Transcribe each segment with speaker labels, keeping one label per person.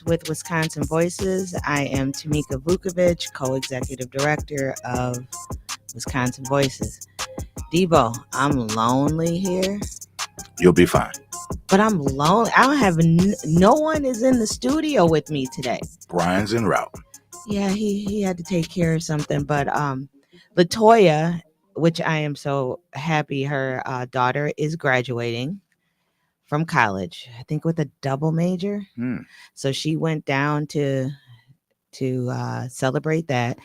Speaker 1: with Wisconsin Voices. I am Tamika Vukovic, co-executive director of Wisconsin Voices. Debo, I'm lonely here,
Speaker 2: You'll be fine.
Speaker 1: but I'm lonely. I don't have no one is in the studio with me today.
Speaker 2: Brian's en route.
Speaker 1: Yeah, he had to take care of something, but Latoya, which I am so happy her daughter is graduating from college, I think with a double major. So she went down to celebrate that.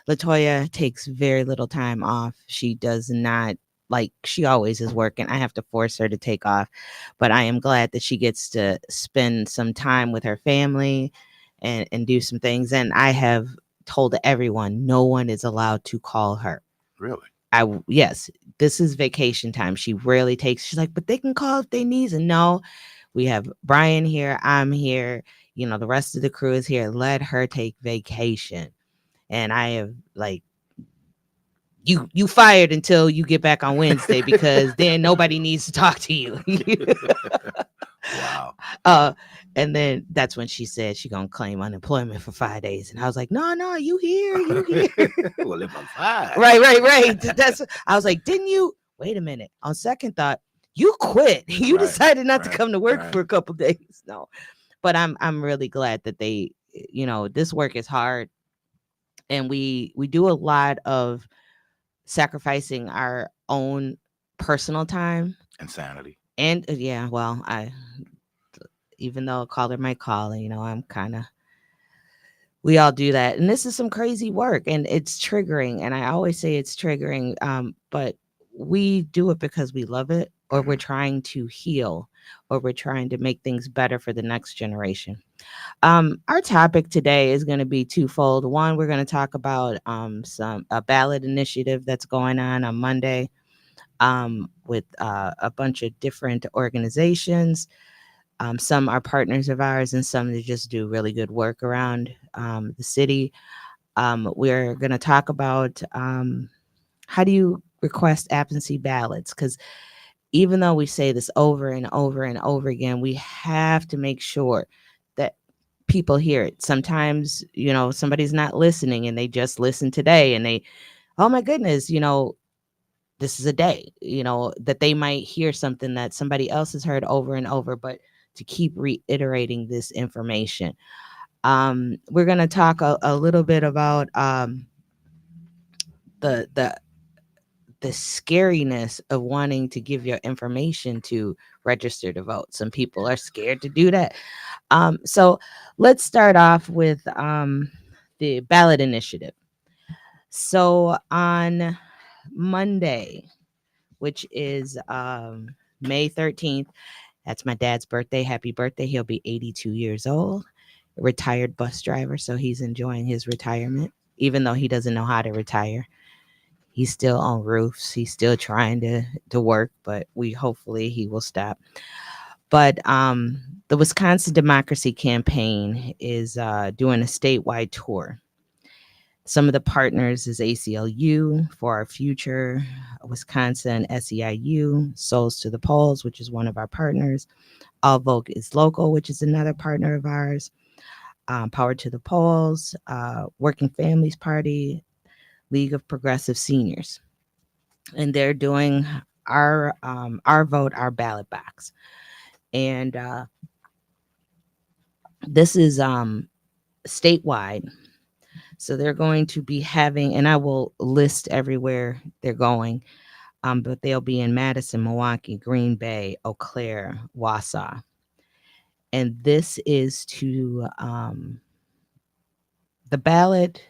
Speaker 1: Latoya takes very little time off. She does not, like, she always is working. I have to force her to take off, but I am glad that she gets to spend some time with her family and do some things. And I have told everyone no one is allowed to call her.
Speaker 2: Really?
Speaker 1: Yes, this is vacation time. She rarely takes. She's like, but they can call if they need. And no, we have Brian here. I'm here. The rest of the crew is here. Let her take vacation. And I have, like, you fired until you get back on Wednesday because then nobody needs to talk to you.
Speaker 2: Wow.
Speaker 1: And then that's when she said she gonna claim unemployment for 5 days, and I was like, no, you here.
Speaker 2: Well, if I'm fine.
Speaker 1: Right. I was like, didn't you? Wait a minute. On second thought, you quit. You decided not to come to work for a couple days. No, but I'm really glad that they, this work is hard, and we do a lot of sacrificing our own personal time.
Speaker 2: Insanity.
Speaker 1: And yeah, well, even though a caller might call, I'm kind of, we all do that. And this is some crazy work, and it's triggering. And I always say it's triggering, but we do it because we love it, or we're trying to heal, or we're trying to make things better for the next generation. Our topic today is going to be twofold. One, we're going to talk about a ballot initiative that's going on Monday, with a bunch of different organizations. Some are partners of ours, and some that just do really good work around the city. We're going to talk about how do you request absentee ballots, because even though we say this over and over and over again, we have to make sure that people hear it. Sometimes, somebody's not listening and they just listen today and they, oh my goodness, this is a day, that they might hear something that somebody else has heard over and over, but to keep reiterating this information. We're going to talk a little bit about the scariness of wanting to give your information to register to vote. Some people are scared to do that. So let's start off with the ballot initiative. So on Monday, which is May 13th, that's my dad's birthday. Happy birthday. He'll be 82 years old, a retired bus driver. So he's enjoying his retirement, even though he doesn't know how to retire. He's still on roofs. He's still trying to work, but hopefully he will stop. But the Wisconsin Democracy Campaign is doing a statewide tour. Some of the partners is ACLU, For Our Future, Wisconsin, SEIU, Souls to the Polls, which is one of our partners. All Vote is Local, which is another partner of ours. Power to the Polls, Working Families Party, League of Progressive Seniors. And they're doing our vote, our ballot box. And this is statewide. So they're going to be having, and I will list everywhere they're going, but they'll be in Madison, Milwaukee, Green Bay, Eau Claire, Wausau. And this is to the ballot.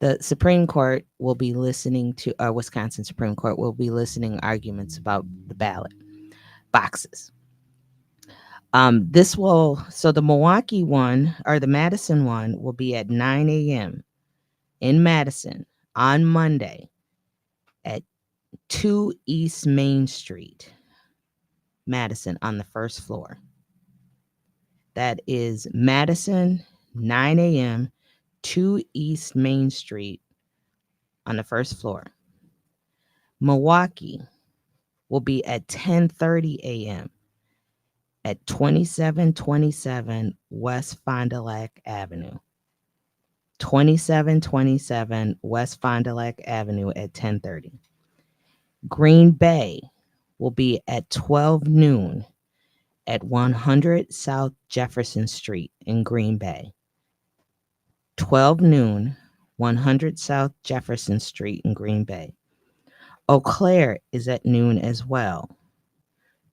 Speaker 1: The Supreme Court will be listening to, Wisconsin Supreme Court will be listening arguments about the ballot boxes. So the Milwaukee one, or the Madison one, will be at 9 a.m. in Madison on Monday at 2 East Main Street, Madison, on the first floor. That is Madison, 9 a.m., 2 East Main Street on the first floor. Milwaukee will be at 10:30 a.m. at 2727 West Fond du Lac Avenue. 2727 West Fond du Lac Avenue at 10:30. Green Bay will be at 12 noon at 100 South Jefferson Street in Green Bay. 12 noon, 100 South Jefferson Street in Green Bay. Eau Claire is at noon as well.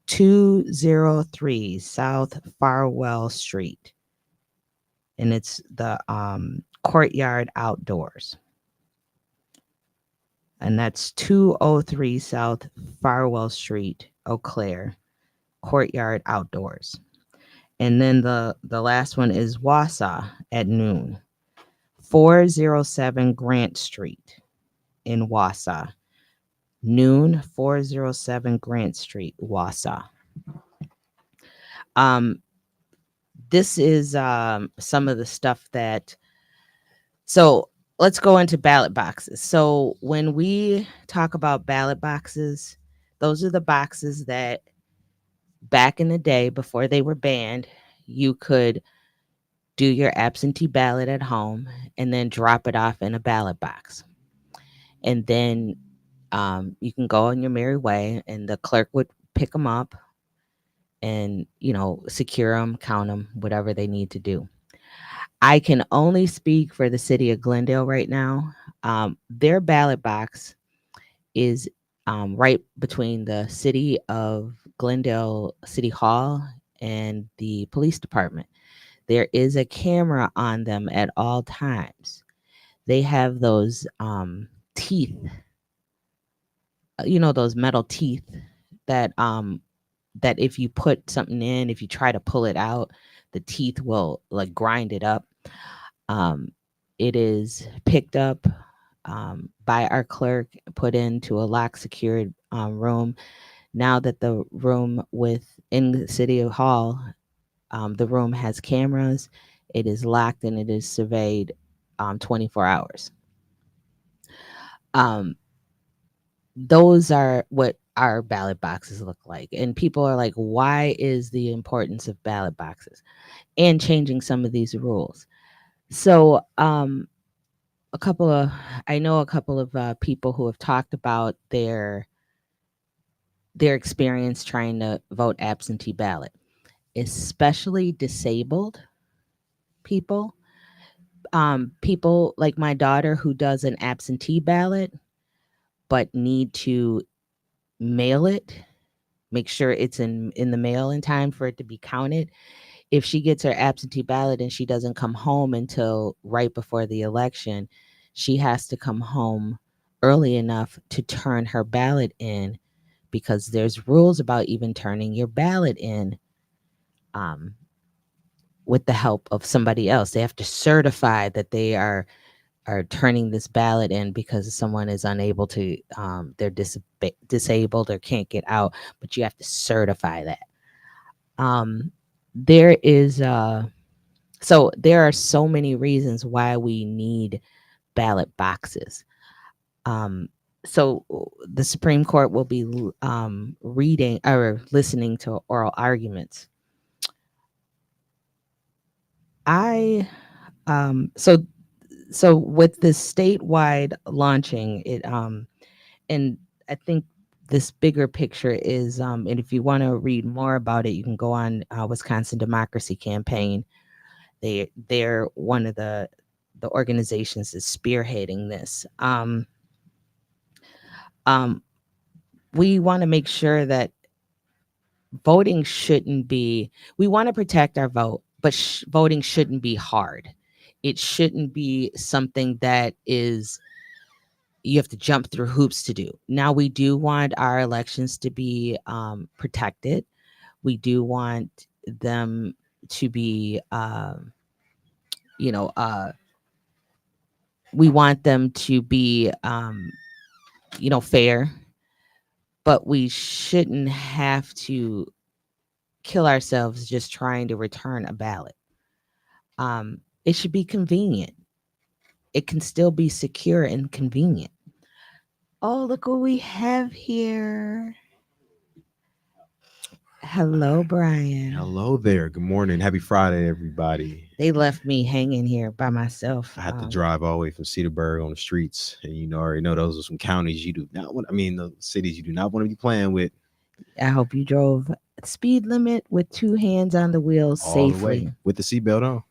Speaker 1: 203 South Farwell Street, and it's the Courtyard Outdoors. And that's 203 South Farwell Street, Eau Claire, Courtyard Outdoors. And then the last one is Wausau at noon. 407 Grant Street in Wausau. Noon, 407 Grant Street, Wausau. Um, this is some of the stuff that. So let's go into ballot boxes. So when we talk about ballot boxes, those are the boxes that back in the day before they were banned, you could do your absentee ballot at home and then drop it off in a ballot box. And then you can go on your merry way, and the clerk would pick them up and, secure them, count them, whatever they need to do. I can only speak for the city of Glendale right now. Their ballot box is right between the city of Glendale City Hall and the police department. There is a camera on them at all times. They have those teeth, those metal teeth that that if you put something in, if you try to pull it out, the teeth will like grind it up. Um, it is picked up by our clerk, put into a lock secured room. Now that the room within the city of Hall, the room has cameras, it is locked and it is surveyed 24 hours. Um, those are what our ballot boxes look like. And people are like, why is the importance of ballot boxes and changing some of these rules? So, a couple of, I know a couple of people who have talked about their experience trying to vote absentee ballot, especially disabled people. People like my daughter who does an absentee ballot but need to mail it, make sure it's in the mail in time for it to be counted. If she gets her absentee ballot and she doesn't come home until right before the election, she has to come home early enough to turn her ballot in, because there's rules about even turning your ballot in um, with the help of somebody else. They have to certify that they are turning this ballot in because someone is unable to, they're disabled or can't get out, but you have to certify that. There is so there are so many reasons why we need ballot boxes. Um, so the Supreme Court will be reading or listening to oral arguments. I so with this statewide launching it, and I think this bigger picture is, and if you want to read more about it, you can go on Wisconsin Democracy Campaign. They're one of the organizations that's spearheading this. Um, we want to make sure that voting shouldn't be. We want to protect our vote, but voting shouldn't be hard. It shouldn't be something that is you have to jump through hoops to do. Now we do want our elections to be protected. We do want them to be, you know, uh, we want them to be, fair, but we shouldn't have to kill ourselves just trying to return a ballot. It should be convenient. It can still be secure and convenient. Oh, look what we have here. Hello, Brian.
Speaker 3: Hello there. Good morning. Happy Friday, everybody.
Speaker 1: They left me hanging here by myself.
Speaker 3: I had to drive all the way from Cedarburg on the streets, and already know those are some counties you do not want. I mean, the cities you do not want to be playing with
Speaker 1: I hope you drove speed limit with two hands on the wheel
Speaker 3: all the way
Speaker 1: safely.
Speaker 3: with the seatbelt on.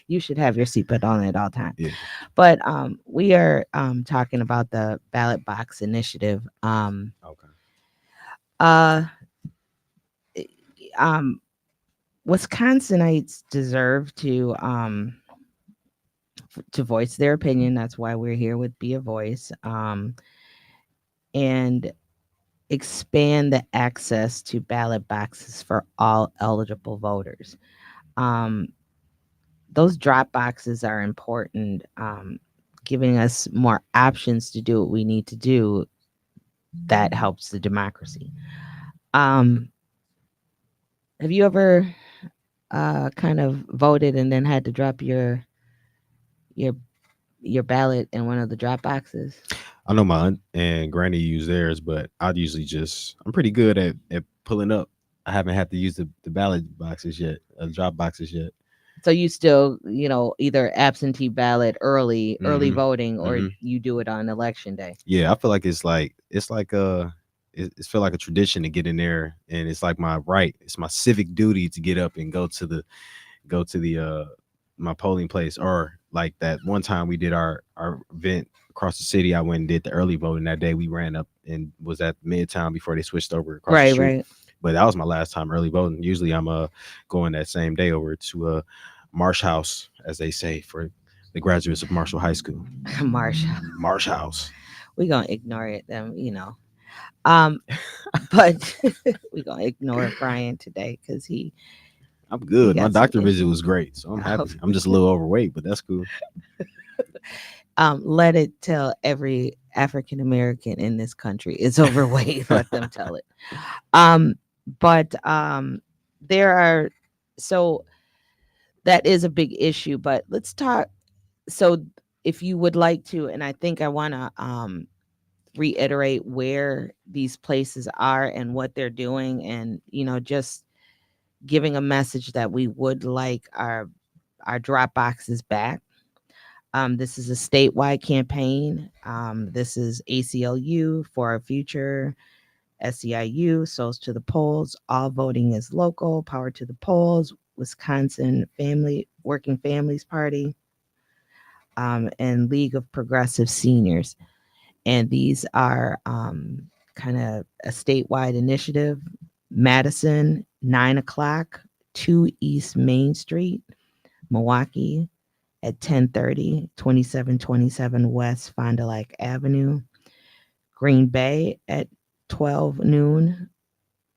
Speaker 1: You should have your seatbelt on at all times.
Speaker 3: Yeah.
Speaker 1: But we are talking about the ballot box initiative.
Speaker 3: Okay.
Speaker 1: Uh, um, Wisconsinites deserve to voice their opinion. That's why we're here with Be a Voice. And expand the access to ballot boxes for all eligible voters. Um, those drop boxes are important, giving us more options to do what we need to do. That helps the democracy. Um, have you ever kind of voted and then had to drop your your ballot in one of the drop boxes?
Speaker 3: I know my aunt and granny use theirs, but I'm pretty good at pulling up. I haven't had to use the ballot boxes yet, drop boxes yet.
Speaker 1: So you still, either absentee ballot early
Speaker 3: Hmm.
Speaker 1: voting, or
Speaker 3: Hmm.
Speaker 1: you do it on election day.
Speaker 3: Yeah, I feel like it's feel like a tradition to get in there, and it's like my right. It's my civic duty to get up and go to the my polling place. Or like that one time we did our event across the city, I went and did the early voting that day. We ran up and was at Midtown before they switched over across the
Speaker 1: Right,
Speaker 3: street.
Speaker 1: right.
Speaker 3: But that was my last time early voting. Usually I'm going that same day over to Marsh House, as they say, for the graduates of Marshall High School.
Speaker 1: Marshall.
Speaker 3: Marsh House.
Speaker 1: We're gonna ignore it them. Um, but we're gonna ignore Brian today because
Speaker 3: I'm
Speaker 1: he
Speaker 3: good. My
Speaker 1: got some
Speaker 3: doctor visit was
Speaker 1: issues.
Speaker 3: great, so I'm happy. I'm just a little overweight, but that's cool.
Speaker 1: Let it tell every African American in this country is overweight. Let them tell it. Um, but there are so that is a big issue. But let's talk. So if you would like to, and I think I want to reiterate where these places are and what they're doing, and just giving a message that we would like our drop boxes back. This is a statewide campaign. This is ACLU for our future, SEIU, souls to the polls. All voting is local. Power to the polls. Wisconsin Family Working Families Party, and League of Progressive Seniors. And these are kind of a statewide initiative. Madison, 9 o'clock, 2 East Main Street, Milwaukee at 10:30, 2727 West Fond du Lac Avenue, Green Bay at 12 noon,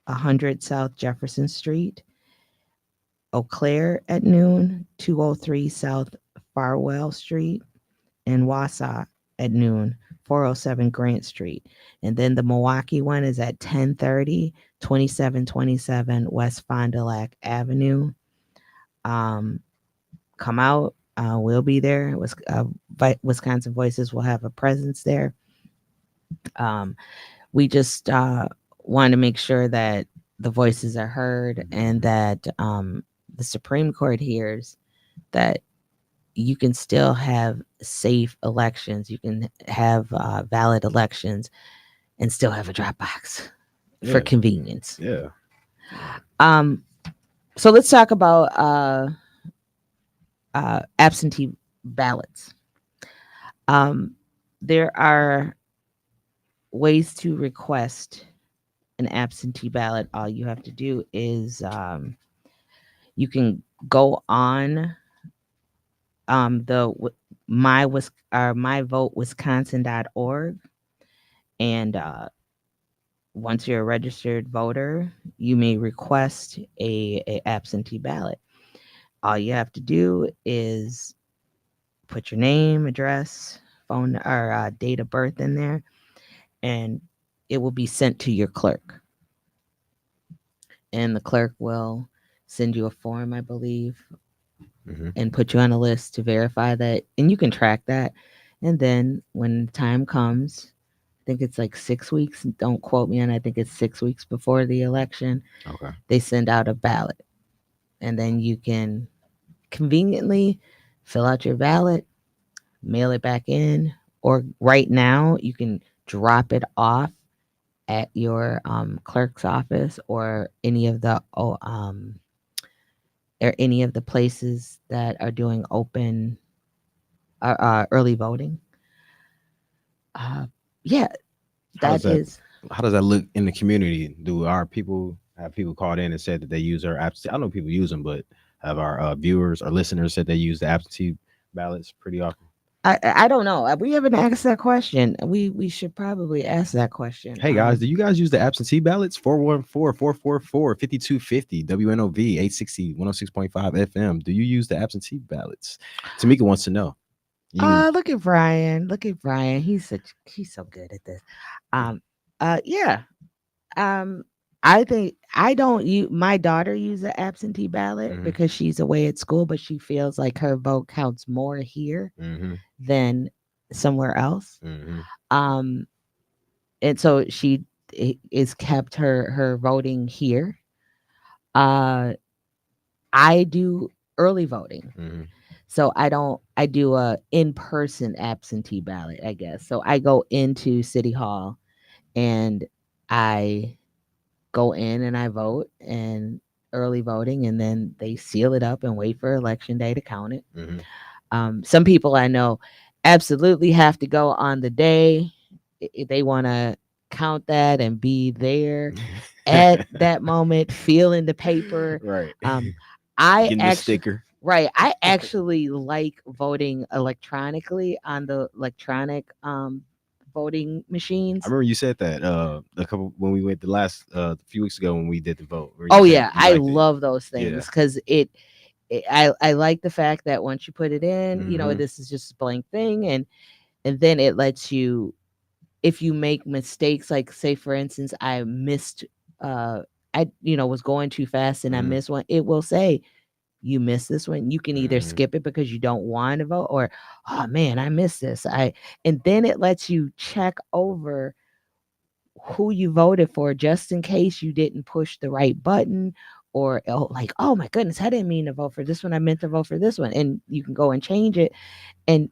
Speaker 1: 100 South Jefferson Street, Eau Claire at noon, 203 South Farwell Street, and Wausau at noon, 407 Grant Street. And then the Milwaukee one is at 10:30, 2727 West Fond du Lac Avenue. Um, Come out. We'll be there. Wisconsin Voices will have a presence there. Um, we just want to make sure that the voices are heard, and that the Supreme Court hears that you can still have safe elections. You can have valid elections and still have a drop box for
Speaker 3: Yeah,
Speaker 1: convenience.
Speaker 3: yeah.
Speaker 1: Um, so let's talk about absentee ballots. Um, there are ways to request an absentee ballot. All you have to do is you can go on myvotewisconsin.org, and once you're a registered voter, you may request a absentee ballot. All you have to do is put your name, address, phone, or date of birth in there, and it will be sent to your clerk. And the clerk will send you a form, I believe,
Speaker 3: Hmm.
Speaker 1: and put you on a list to verify that. And you can track that. And then when the time comes, think it's like 6 weeks. Don't quote me on it. I think it's 6 weeks before the election.
Speaker 3: Okay.
Speaker 1: They send out a ballot, and then you can conveniently fill out your ballot, mail it back in, or right now you can drop it off at your clerk's office or any of the places that are doing open early voting. Uh, yeah,
Speaker 3: How does
Speaker 1: that
Speaker 3: that
Speaker 1: is.
Speaker 3: how does that look in the community? Do our people have people called in and said that they use our absentee? I know people use them, but have our viewers or listeners said they use the absentee ballots pretty often?
Speaker 1: I don't know. We haven't asked that question. We should probably ask that question.
Speaker 3: Hey guys, do you guys use the absentee ballots? 414-444-5250 WNOV 860 106.5 FM. Do you use the absentee ballots? Tamika wants to know. You
Speaker 1: Look at Brian. Look at Brian. He's so good at this. Um, yeah. Um, I think I don't use my daughter use an absentee ballot
Speaker 3: hmm
Speaker 1: because she's away at school, but she feels like her vote counts more here
Speaker 3: hmm
Speaker 1: than somewhere else.
Speaker 3: hmm
Speaker 1: Um, and so she is kept her voting here. Uh, I do early voting.
Speaker 3: hmm
Speaker 1: So I do a in-person absentee ballot, I guess. So I go into City Hall and I go in and I vote and early voting, and then they seal it up and wait for election day to count it.
Speaker 3: hmm
Speaker 1: Some people I know absolutely have to go on the day. They want to count that and be there at that moment, feeling the paper.
Speaker 3: right.
Speaker 1: Um, I
Speaker 3: Getting the
Speaker 1: actually,
Speaker 3: sticker.
Speaker 1: right, I actually like voting electronically on the electronic voting
Speaker 3: I
Speaker 1: machines.
Speaker 3: remember you said that a couple when we went the last few weeks ago when we did the vote. Where you
Speaker 1: Oh
Speaker 3: said
Speaker 1: yeah,
Speaker 3: you
Speaker 1: I
Speaker 3: liked it.
Speaker 1: love those
Speaker 3: Yeah.
Speaker 1: things because I like the fact that once you put it in,
Speaker 3: hmm
Speaker 1: this is just a blank thing, and then it lets you, if you make mistakes, like say for instance, I missed, I was going too fast and I
Speaker 3: hmm
Speaker 1: missed one, it will say you missed this one. You can either
Speaker 3: hmm
Speaker 1: skip it because you don't want to vote, or oh man, I missed this. And then it lets you check over who you voted for just in case you didn't push the right button, or like, oh my goodness, I didn't mean to vote for this one, I meant to vote for this one, and you can go and change it. And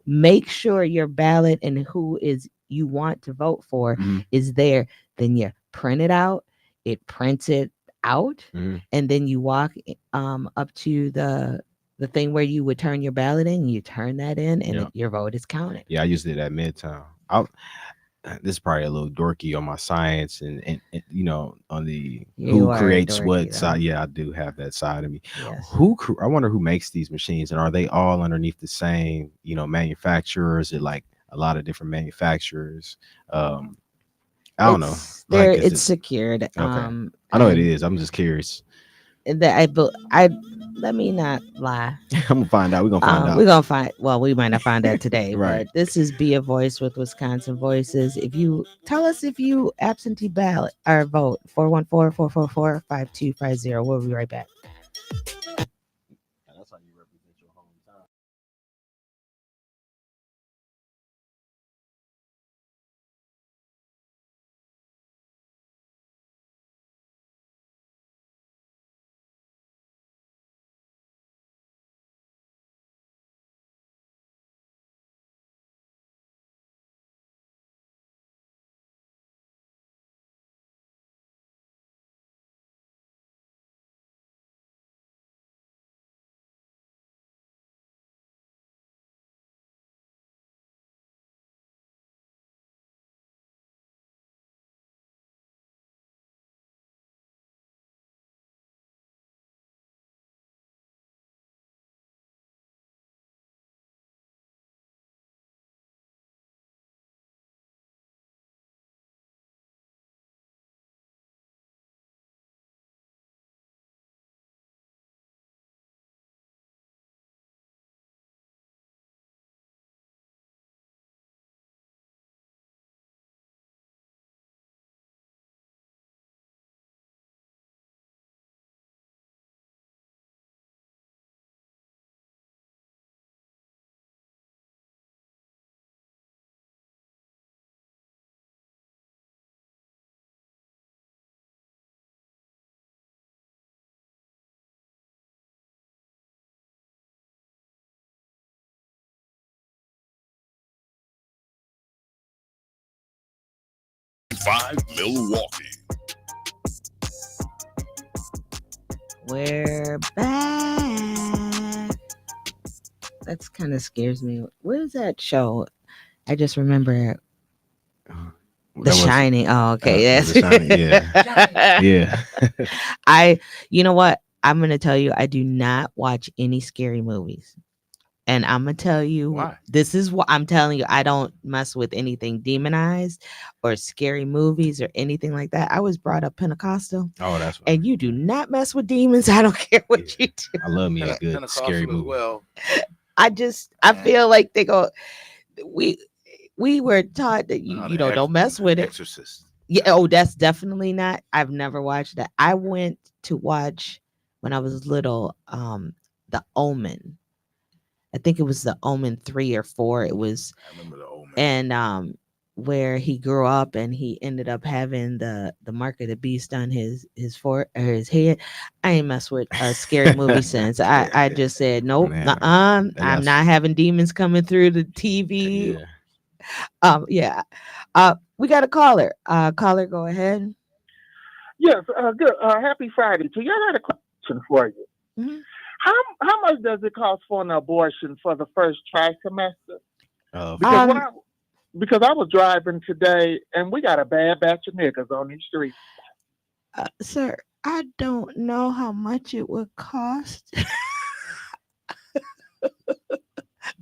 Speaker 1: make sure your ballot and who is you want to vote for
Speaker 3: hmm
Speaker 1: is there. Then you print it out, it prints it out,
Speaker 3: hmm
Speaker 1: and then you walk up to the thing where you would turn your ballot in, you turn that in, and
Speaker 3: Yeah.
Speaker 1: your vote is counted.
Speaker 3: Yeah, I used it at Midtown. This is probably a little dorky on my science and on the
Speaker 1: You
Speaker 3: who
Speaker 1: are a
Speaker 3: creates
Speaker 1: dorky
Speaker 3: what
Speaker 1: though.
Speaker 3: side. Yeah, I do have that side of me.
Speaker 1: Yes.
Speaker 3: I wonder who makes these machines, and are they all underneath the same manufacturer? Is it like a lot of different manufacturers? um I don't know.
Speaker 1: It's there.
Speaker 3: Like, is
Speaker 1: It's
Speaker 3: it
Speaker 1: secured.
Speaker 3: okay? I know it
Speaker 1: And
Speaker 3: is. I'm just curious.
Speaker 1: that I let me not lie.
Speaker 3: I'm gonna find out. We're gonna find
Speaker 1: We're
Speaker 3: out.
Speaker 1: gonna find. Well, we might not find that today,
Speaker 3: Right.
Speaker 1: but this is Be a Voice with Wisconsin Voices. If you tell us if you absentee ballot or vote, 414-444-5250. We'll be right back.
Speaker 3: That's how you represent your hometown.
Speaker 4: WNOV Milwaukee.
Speaker 1: We're back. That's kind of scares me. Where's that show? I just remember The Shining. Oh, okay. Yes.
Speaker 3: The Shining, yeah. Yeah.
Speaker 1: You know what? I'm gonna tell you, I do not watch any scary movies. And I'm gonna tell you,
Speaker 2: Why?
Speaker 1: this is what I'm telling you. I don't mess with anything demonized or scary movies or anything like that. I was brought up Pentecostal,
Speaker 3: Oh, that's what
Speaker 1: and you do not mess with demons. I don't care what you do.
Speaker 3: I love me a good
Speaker 2: Pentecostal
Speaker 3: scary
Speaker 2: as
Speaker 3: movie.
Speaker 2: well.
Speaker 1: I feel like they go. We were taught that you know don't mess with it.
Speaker 2: Exorcist.
Speaker 1: Yeah. Oh, that's definitely not. I've never watched that. I went to watch when I was little. The Omen. I think it was the Omen 3 or 4. It was,
Speaker 2: I remember the Omen.
Speaker 1: and where he grew up and he ended up having the mark of the beast on his his head. I ain't mess with a scary movie since. I just said nope.
Speaker 3: Man,
Speaker 1: I'm not having demons coming through the TV.
Speaker 3: Yeah.
Speaker 1: Yeah. We got a caller. Caller, go ahead.
Speaker 5: Yes, good. Happy Friday to you. I had a question for you.
Speaker 1: Mm-hmm.
Speaker 5: How much does it cost for an abortion for the first trimester? Because I was driving today and we got a bad batch of niggas on these streets.
Speaker 1: Sir, I don't know how much it would cost.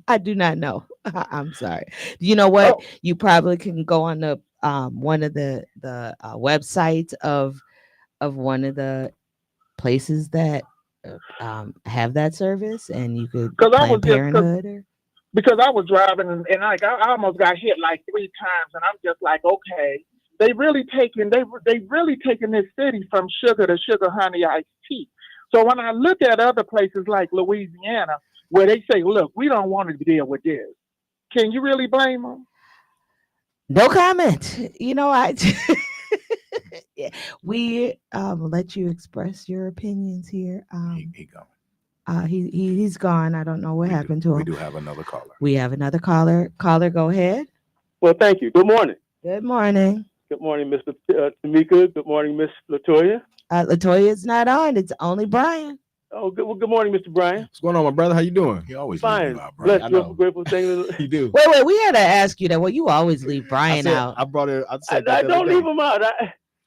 Speaker 1: I do not know. I'm sorry. You know what? Oh. You probably can go on the one of the websites of one of the places that have that service, and you could Planned Parenthood.
Speaker 5: Because I was driving and like I almost got hit like 3 times, and I'm just like, okay, they really taking this city from sugar to sugar honey iced tea. So when I look at other places like Louisiana, where they say, look, we don't want to deal with this, can you really blame them?
Speaker 1: No comment. You know, we let you express your opinions here.
Speaker 2: He gone.
Speaker 1: He's gone. I don't know what happened to him.
Speaker 2: We do have another caller.
Speaker 1: We have another caller. Caller, go ahead.
Speaker 6: Well, thank you. Good morning.
Speaker 1: Good morning.
Speaker 6: Good morning, Mr. Tamika. Good morning, Miss Latoya.
Speaker 1: Latoya is not on. It's only Brian.
Speaker 6: Oh, good. Well, good morning, Mr. Brian.
Speaker 3: What's going on, my brother? How you doing?
Speaker 2: He always
Speaker 6: fine.
Speaker 2: Out,
Speaker 6: Bless you. Grateful thing.
Speaker 3: You do.
Speaker 1: Wait. We had to ask you that. Well, you always leave Brian out.
Speaker 3: I brought it.
Speaker 6: I don't leave him out.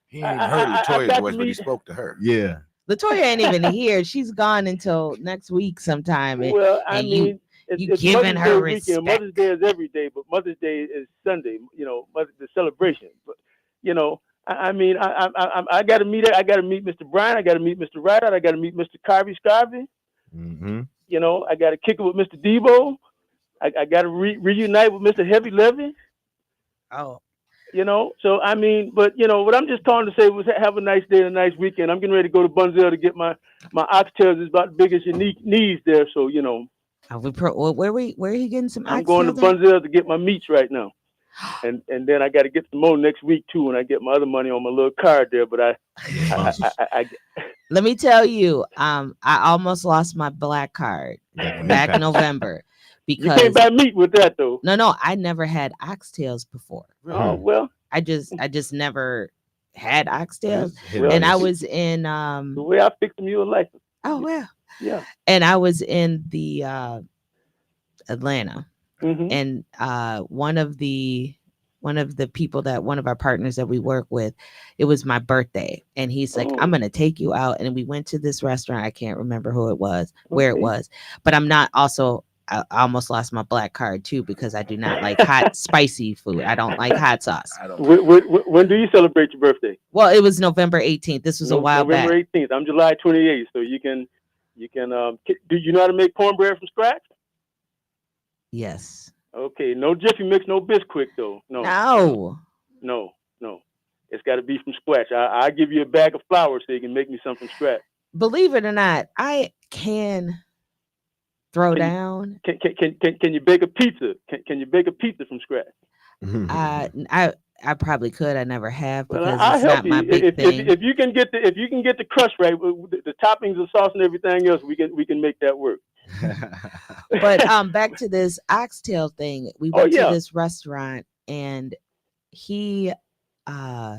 Speaker 2: He ain't even heard Latoya's voice, but he spoke to her.
Speaker 3: Yeah.
Speaker 1: Latoya ain't even here. She's gone until next week sometime.
Speaker 6: Well, I mean,
Speaker 1: it's giving her respect.
Speaker 6: Mother's Day is every day, but Mother's Day is Sunday. You know, the celebration. But you know, I mean, I got to meet her. I got to meet Mr. Brian. I got to meet Mr. Rideout. I got to meet Mr. Scarvy.
Speaker 3: Mm-hmm.
Speaker 6: You know, I got to kick it with Mr. Debo. I got to reunite with Mr. Heavy Levy.
Speaker 1: Oh.
Speaker 6: You know, so I mean, but you know, what I'm just trying to say was have a nice day and a nice weekend. I'm getting ready to go to Bunzell to get my oxtails. Is about as big as your knees there, so you know.
Speaker 1: Where are you getting some?
Speaker 6: I'm going to Bunzell to get my meats right now, and then I got to get some more next week too when I get my other money on my little card there. But I
Speaker 1: let me tell you, I almost lost my black card back in November. Because
Speaker 6: you can't buy meat with that though.
Speaker 1: No, I never had oxtails before.
Speaker 6: Oh well,
Speaker 1: I just never had oxtails,
Speaker 6: well,
Speaker 1: and I was in
Speaker 6: the way I fixed them, you would like them.
Speaker 1: Oh well,
Speaker 6: yeah.
Speaker 1: And I was in the Atlanta,
Speaker 6: mm-hmm.
Speaker 1: and one of the people that one of our partners that we work with, it was my birthday, and he's like, I'm gonna take you out, and we went to this restaurant. I can't remember who it was, where it was, but I'm not also. I almost lost my black card too because I do not like hot, spicy food. I don't like hot sauce.
Speaker 6: When do you celebrate your birthday?
Speaker 1: Well, it was November 18th. This was a while back.
Speaker 6: November 18th. I'm July 28th. So you can. Do you know how to make cornbread from scratch?
Speaker 1: Yes.
Speaker 6: Okay. No Jiffy Mix, no Bisquick though. No. It's got to be from scratch. I'll give you a bag of flour so you can make me some from scratch.
Speaker 1: Believe it or not, I can. Down.
Speaker 6: Can you bake a pizza? Can you bake a pizza from scratch?
Speaker 1: I probably could. I never have because
Speaker 6: I'll
Speaker 1: it's not my big thing.
Speaker 6: If you can get the crust right, the toppings, the sauce, and everything else, we can make that work.
Speaker 1: But back to this oxtail thing. We went to this restaurant and he uh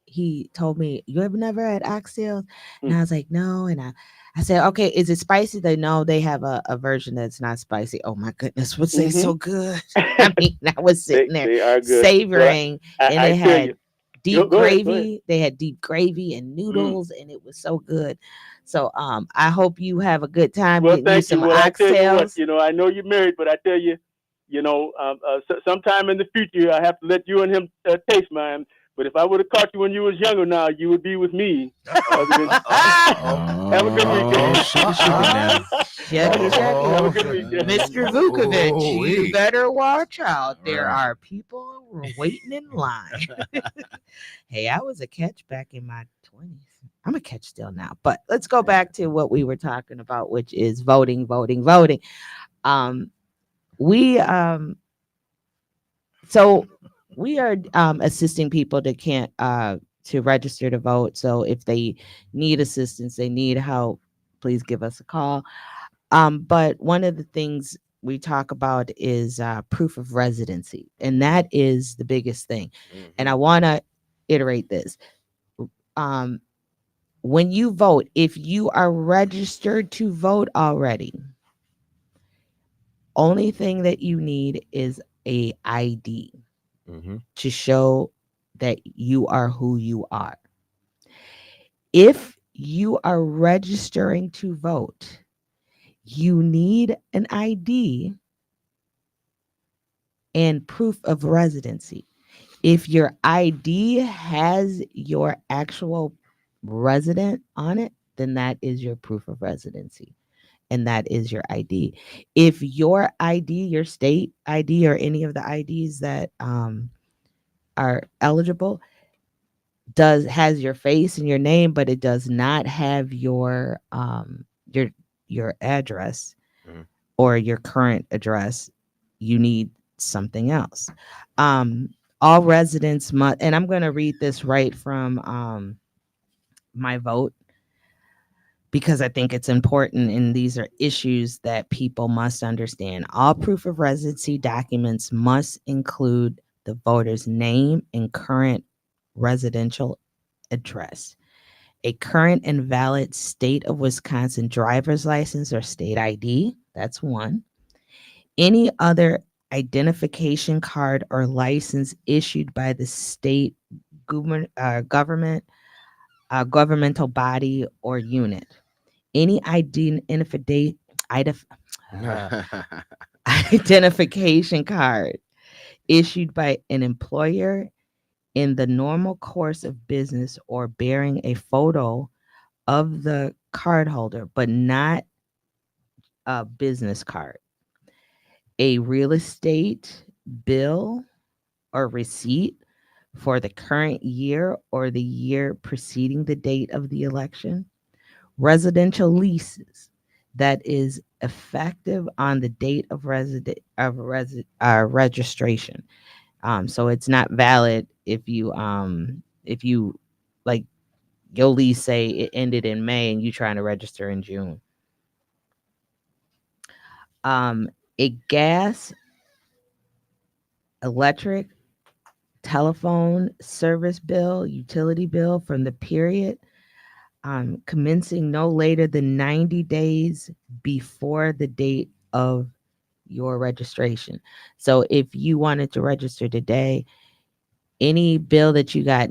Speaker 1: he told me, "You ever never had oxtails?" And
Speaker 6: Mm.
Speaker 1: I was like, "No." And I said, "Okay, is it spicy?" They know they have a version that's not spicy. Oh my goodness, was they
Speaker 6: Hmm.
Speaker 1: so good? I mean, I was
Speaker 6: they
Speaker 1: sitting there
Speaker 6: they are good. Well,
Speaker 1: savoring, and
Speaker 6: I
Speaker 1: it
Speaker 6: tell you.
Speaker 1: had deep
Speaker 6: Go ahead. Go ahead.
Speaker 1: gravy. They had deep gravy and
Speaker 6: Mm.
Speaker 1: noodles, and it was so good. So I hope you have a good time
Speaker 6: Well,
Speaker 1: getting you
Speaker 6: thank you.
Speaker 1: some
Speaker 6: Well, I tell you what,
Speaker 1: oxtails.
Speaker 6: I know you're married, but I tell you, sometime in the future, I have to let you and him taste mine. But if I would have caught you when you was younger, now you would be with me.
Speaker 2: Uh-oh.
Speaker 6: Other than have a good
Speaker 2: Oh,
Speaker 6: weekend.
Speaker 3: Sugar, sugar now.
Speaker 1: Shucky
Speaker 6: Have a
Speaker 1: Shucky.
Speaker 6: good weekend.
Speaker 1: Mr. Vukovic, you
Speaker 2: Ooh-wee.
Speaker 1: better watch out. There
Speaker 2: Right.
Speaker 1: are people who are waiting in line. Hey, I was a catch back in my 20s. I'm a catch still now. But let's go back to what we were talking about, which is voting, voting, voting. Um, we so we are assisting people that can't to register to vote. So if they need assistance, they need help, please give us a call. But one of the things we talk about is proof of residency, and that is the biggest thing. And I want to iterate this. Um, when you vote, if you are registered to vote already, only thing that you need is a ID
Speaker 3: Mm-hmm.
Speaker 1: to show that you are who you are. If you are registering to vote, you need an ID and proof of residency. If your ID has your actual resident on it, then that is your proof of residency and that is your ID. If your ID, your state ID, or any of the IDs that are eligible does has your face and your name, but it does not have your your address
Speaker 3: Mhm.
Speaker 1: or your current address, you need something else. Um, all residents must, and I'm going to read this right from my vote because I think it's important, and these are issues that people must understand. All proof of residency documents must include the voter's name and current residential address, a current and valid state of Wisconsin driver's license or state ID. That's one. Any other identification card or license issued by the state government, governmental body or unit. Any identification card issued by an employer in the normal course of business or bearing a photo of the cardholder, but not a business card. A real estate bill or receipt for the current year or the year preceding the date of the election. Residential leases that is effective on the date of registration. So it's not valid if you like your lease say it ended in May and you trying to register in June. A gas, electric, telephone service bill, utility bill from the period commencing no later than 90 days before the date of your registration. So if you wanted to register today, any bill that you got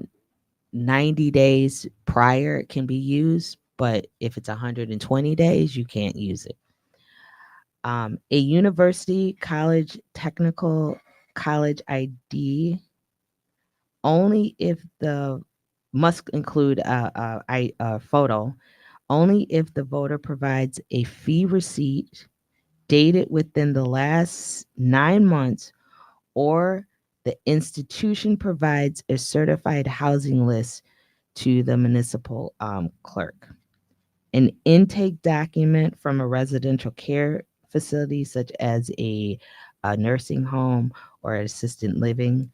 Speaker 1: 90 days prior can be used, but if it's 120 days, you can't use it. A university, college, technical college ID only if the must include a photo only if the voter provides a fee receipt dated within the last 9 months or the institution provides a certified housing list to the municipal clerk. An intake document from a residential care facility, such as a nursing home or assisted living,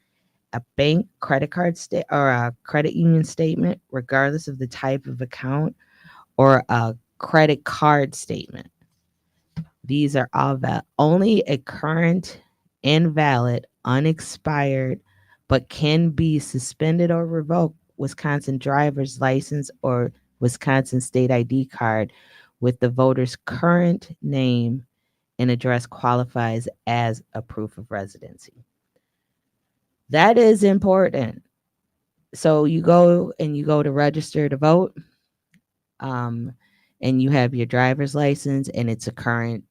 Speaker 1: a bank credit card or a credit union statement, regardless of the type of account, or a credit card statement. These are all only a current, invalid, unexpired but can be suspended or revoked Wisconsin driver's license or Wisconsin state ID card with the voter's current name and address qualifies as a proof of residency. That is important. So you go to register to vote, um, and you have your driver's license and it's a current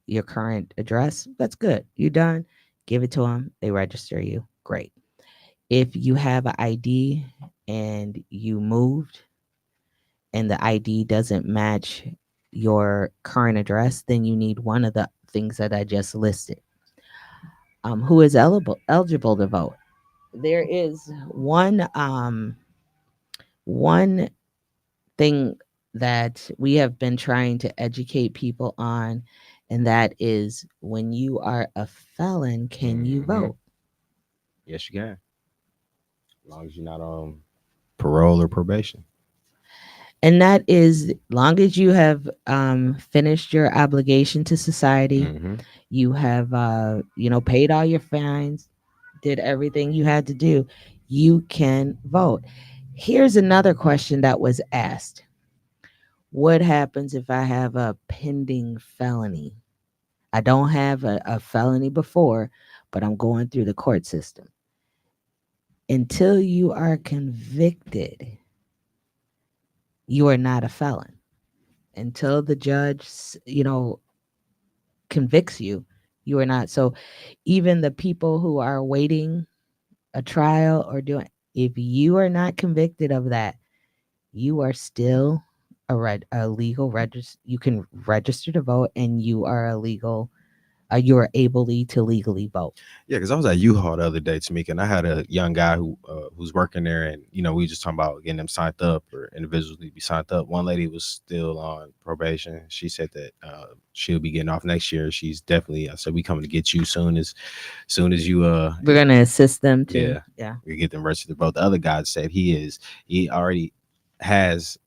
Speaker 1: your current address. That's good. You're done. Give it to them. They register you. Great. If you have an ID and you moved and the ID doesn't match your current address, then you need one of the things that I just listed. Who is eligible to vote? There is one thing that we have been trying to educate people on, and that is when you are a felon, can you vote?
Speaker 3: Yes, you can. As long as you're not on parole or probation.
Speaker 1: And that is long as you have finished your obligation to society, you have paid all your fines, did everything you had to do, you can vote. Here's another question that was asked. What happens if I have a pending felony? I don't have a felony before, but I'm going through the court system. Until you are convicted, you are not a felon. Until the judge, convicts you, you are not. So even the people who are waiting a trial or doing, if you are not convicted of that, you are still a legal register. You can register to vote, and you are a legal. You are able to legally vote.
Speaker 3: Yeah, because I was at U-Haul the other day, Tamika, and I had a young guy who's working there, and we were just talking about getting them signed up or individuals need to be signed up. One lady was still on probation. She said that she'll be getting off next year. She's definitely. I said we coming to get you soon as you.
Speaker 1: We're gonna assist them too.
Speaker 3: Yeah,
Speaker 1: yeah.
Speaker 3: We get them registered to vote. The other guy said he already has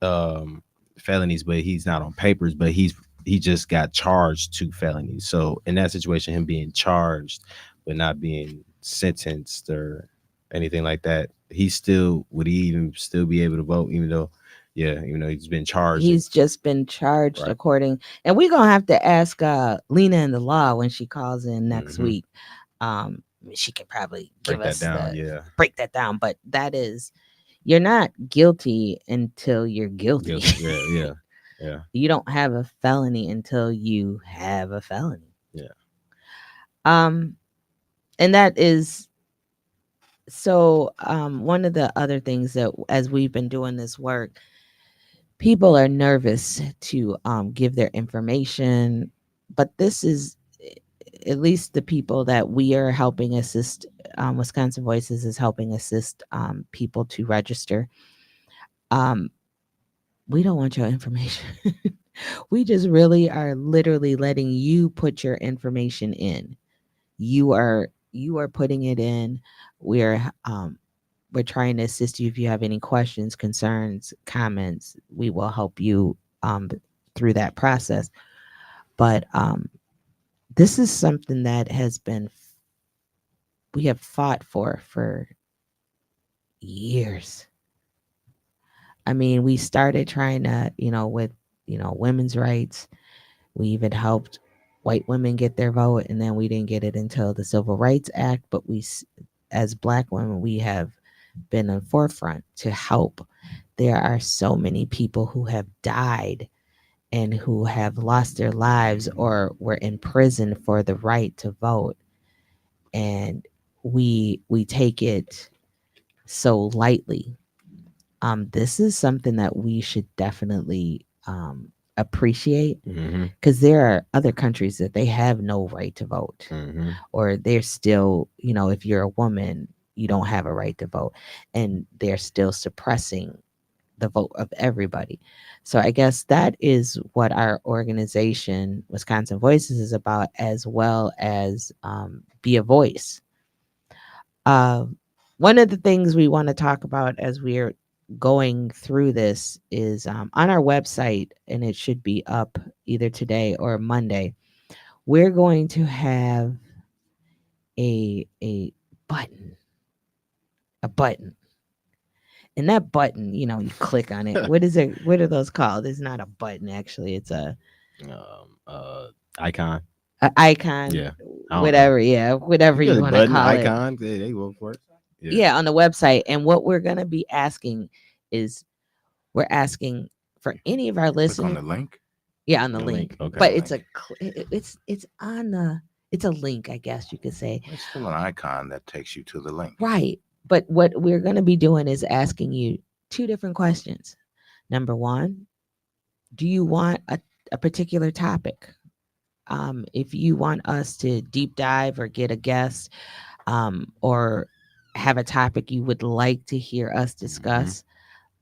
Speaker 3: felonies, but he's not on papers, but he just got charged 2 felonies. So in that situation, him being charged but not being sentenced or anything like that, would he even still be able to vote, even though he's been charged?
Speaker 1: He's just been charged
Speaker 3: Right.
Speaker 1: according, and we're gonna have to ask Lena in the law when she calls in next week. She can probably give
Speaker 3: break
Speaker 1: us
Speaker 3: that down.
Speaker 1: break that down, but that is, you're not guilty until you're guilty.
Speaker 3: Yeah.
Speaker 1: You don't have a felony until you have a felony.
Speaker 3: Yeah.
Speaker 1: And that is so. One of the other things that, as we've been doing this work, people are nervous to give their information, but this is, at least the people that we are helping assist. Wisconsin Voices is helping assist people to register. We don't want your information. We just really are literally letting you put your information in. You are putting it in. We're trying to assist you if you have any questions, concerns, comments. We will help you through that process. But this is something that we have fought for years. I mean, we started trying to, with, women's rights. We even helped white women get their vote, and then we didn't get it until the Civil Rights Act. But as Black women, we have been in forefront to help. There are so many people who have died and who have lost their lives or were in prison for the right to vote. And we take it so lightly. This is something that we should definitely appreciate, because there are other countries that they have no right to vote, or they're still, if you're a woman, you don't have a right to vote, and they're still suppressing the vote of everybody. So I guess that is what our organization, Wisconsin Voices, is about, as well as be a voice. One of the things we want to talk about as we're going through this is on our website, and it should be up either today or Monday. We're going to have a button. A button. And that button, you click on it. What is it? What are those called? It's not a button, actually. It's
Speaker 3: Icon.
Speaker 1: a icon.
Speaker 3: Yeah. I don't know.
Speaker 1: Whatever. Yeah. Whatever
Speaker 3: You
Speaker 1: you
Speaker 3: got a
Speaker 1: want to
Speaker 3: button,
Speaker 1: call it.
Speaker 3: icon. They work for it.
Speaker 1: Yeah, on the website. And what we're going to be asking is we're asking for any of our
Speaker 2: Click on
Speaker 1: listeners.
Speaker 2: the link.
Speaker 1: Yeah, on the
Speaker 3: The
Speaker 1: link.
Speaker 3: link, okay.
Speaker 1: But
Speaker 2: Link.
Speaker 1: it's on the it's a link, I guess you could say.
Speaker 2: It's still an icon that takes you to the link.
Speaker 1: Right. But what we're going to be doing is asking you two different questions. Number one, do you want a particular topic? If you want us to deep dive or get a guest, or have a topic you would like to hear us discuss,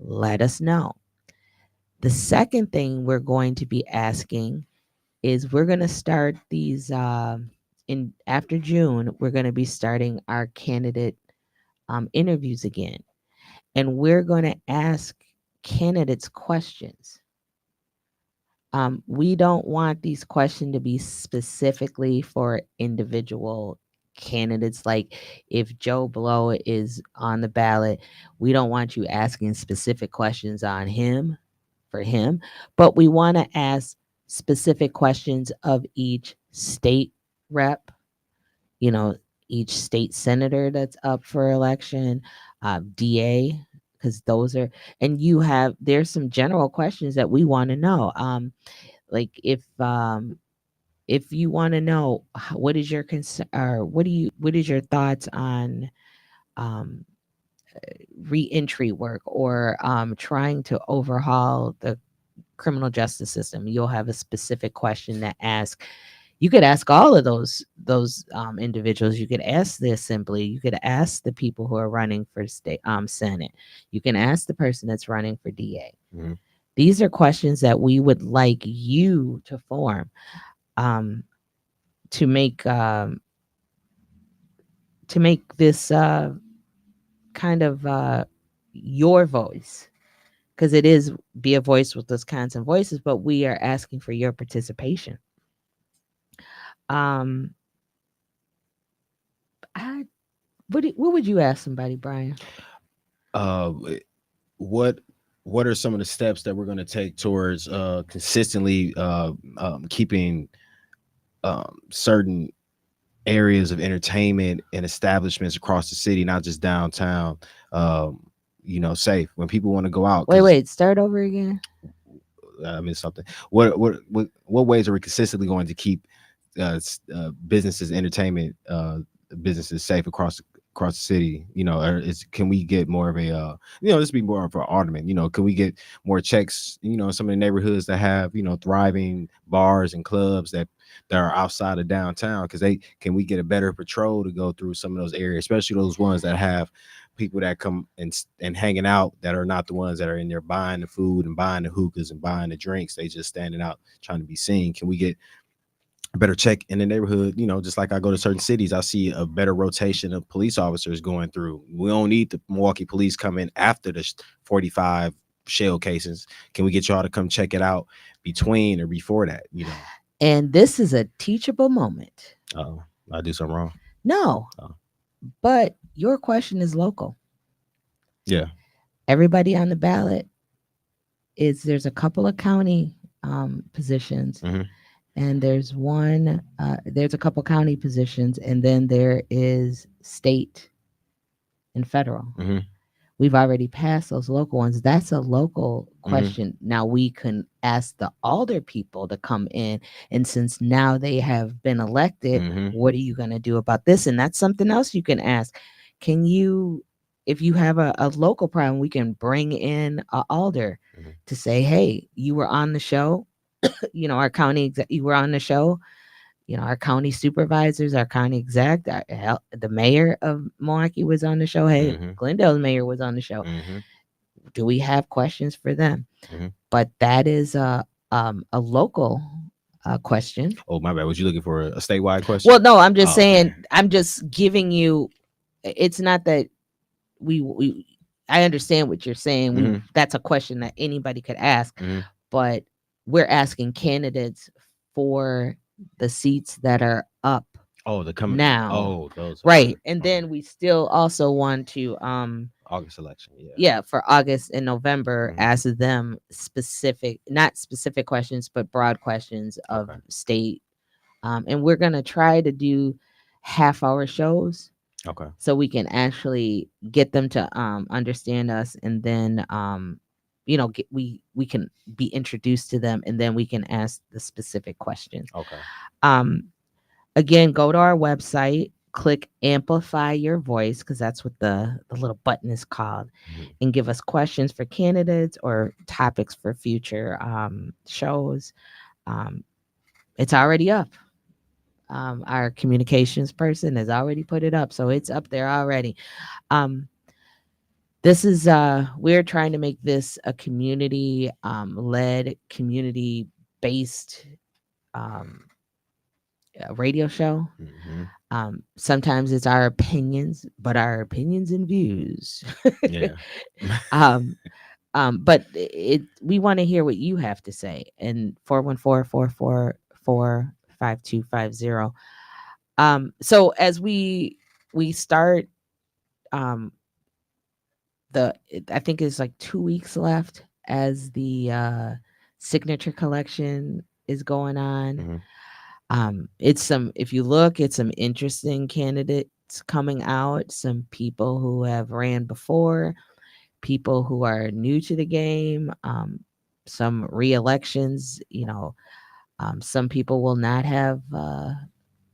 Speaker 1: let us know. The second thing we're going to be asking is we're going to start these in after June. We're going to be starting our candidate interviews again, and we're going to ask candidates questions. We don't want these questions to be specifically for individual candidates. Like if Joe Blow is on the ballot, we don't want you asking specific questions on him for him, but we want to ask specific questions of each state rep, each state senator that's up for election, DA, because those are, and there's some general questions that we want to know. Like if you want to know what is your concern, or what is your thoughts on um, reentry work, or trying to overhaul the criminal justice system, you'll have a specific question to ask. You could ask all of those individuals. You could ask the assembly. You could ask the people who are running for state Senate. You can ask the person that's running for DA.
Speaker 3: Mhm.
Speaker 1: These are questions that we would like you to form, to make this kind of your voice, because it is Be a Voice with Wisconsin Voices, but we are asking for your participation. What would you ask somebody, Brian?
Speaker 3: Uh, what what are some of the steps that we're going to take towards consistently keeping certain areas of entertainment and establishments across the city, not just downtown, safe when people want to go out?
Speaker 1: Wait, start over again.
Speaker 3: I mean something. What ways are we consistently going to keep businesses, entertainment businesses safe across the city? Or can we get more of a this be more of an argument? Can we get more checks? In some of the neighborhoods that have thriving bars and clubs that are outside of downtown, can we get a better patrol to go through some of those areas, especially those ones that have people that come and hanging out that are not the ones that are in there buying the food and buying the hookahs and buying the drinks. They just standing out trying to be seen. Can we get a better check in the neighborhood? Just like I go to certain cities, I see a better rotation of police officers going through. We don't need the Milwaukee police coming after the 45 shell cases. Can we get y'all to come check it out between or before that?
Speaker 1: And this is a teachable moment.
Speaker 3: Oh, I do something wrong?
Speaker 1: No.
Speaker 3: Oh.
Speaker 1: But your question is local.
Speaker 3: Yeah.
Speaker 1: Everybody on the ballot there's a couple of county positions,
Speaker 3: Mhm.
Speaker 1: and there's a couple county positions, and then there is state and federal.
Speaker 3: Mhm.
Speaker 1: We've already passed those local ones. That's a local question. Now we can ask the alder people to come in, and since now they have been elected, what are you going to do about this? And that's something else you can ask. Can you, if you have a local problem, we can bring in an alder to say, hey, you were on the show. Our county, you were on the show. Our county supervisors, our county exec, the mayor of Milwaukee was on the show. Hey, Glendale's mayor was on the show. Do we have questions for them? But that is a local question.
Speaker 3: Oh, my bad. Was you looking for a statewide question?
Speaker 1: Well, no, I'm just saying.
Speaker 3: Okay.
Speaker 1: I'm just giving you. It's not that we. I understand what you're saying. That's a question that anybody could ask, but we're asking candidates for the seats that are up
Speaker 3: Oh, the coming.
Speaker 1: now.
Speaker 3: Oh, those. Okay.
Speaker 1: Right. And
Speaker 3: Okay.
Speaker 1: then we still also want to
Speaker 3: August election. Yeah.
Speaker 1: yeah, for August and November,
Speaker 3: Mhm.
Speaker 1: ask them specific, not specific questions, but broad questions of
Speaker 3: Okay.
Speaker 1: state. And we're going to try to do half-hour shows
Speaker 3: Okay.
Speaker 1: so we can actually get them to understand us, and then we can be introduced to them, and then we can ask the specific questions.
Speaker 3: Okay.
Speaker 1: Um, Again, go to our website, click amplify your voice, because that's what the little button is called,
Speaker 3: Mhm.
Speaker 1: and give us questions for candidates or topics for future shows. Um, it's already up. Our communications person has already put it up, so it's up there already. Um, this is we're trying to make this a community led, community based um radio show.
Speaker 3: Mhm.
Speaker 1: Sometimes it's our opinions, but our opinions and views.
Speaker 3: Yeah.
Speaker 1: um, but we want to hear what you have to say. And 414-444-5250. So as we start, um, I think it's like 2 weeks left as the signature collection is going on.
Speaker 3: Mhm.
Speaker 1: It's some, if you look, it's some interesting candidates coming out, some people who have ran before, people who are new to the game, some re-elections, some people will not have